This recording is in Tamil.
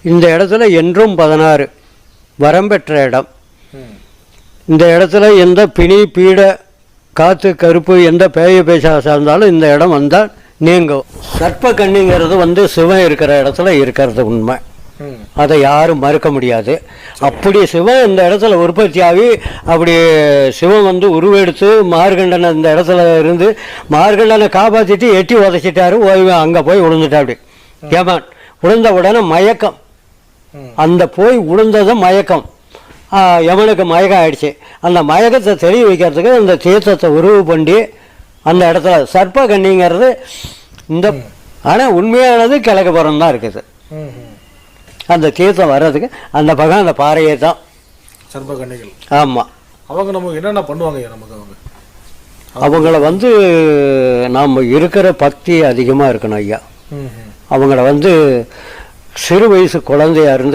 இந்த இடத்துல என்றும் 16 வரம்பெற்ற இடம். இந்த இடத்துல எந்த பிணி பீட காற்று கருப்பு எந்த பேய பேசாசா இருந்தாலும் இந்த இடம் வந்தால் நீங்கும். சர்ப்ப கன்னிங்கிறது சிவன் இருக்கிற இடத்துல இருக்கிறது உண்மை, அதை யாரும் மறுக்க முடியாது. அப்படி சிவன் இந்த இடத்துல உற்பத்தி ஆகி அப்படி சிவன் உருவெடுத்து மார்கண்டனை இந்த இடத்துல இருந்து மார்கண்டனை காப்பாற்றிட்டு எட்டி உதச்சிட்டாரு. அங்கே போய் விழுந்துட்டாப்படி யமன். விழுந்த உடனே மயக்கம், அந்த போய் விழுந்தது மயக்கம், யமனுக்கு மயக்கம் ஆயிடுச்சு. அந்த மயக்கத்தை தெளிய வைக்கிறதுக்கு அந்த தீர்த்தத்தை உருவு பண்ணி அந்த இடத்துல சர்ப்ப கன்னிங்கிறது இந்த, ஆனால் உண்மையானது கிழக்கு புறம் தான் இருக்குது. அந்த தீர்த்தம் வர்றதுக்கு அந்த பக்கம் அந்த பாறையே தான் சர்ப்ப கன்னிகள். ஆமாம். அவங்க நமக்கு என்னென்ன பண்ணுவாங்க? நமக்கு அவங்கள நாம் இருக்கிற பக்தி அதிகமாக இருக்கணும் ஐயா. அவங்கள சிறு வயசு குழந்தையா இருந்து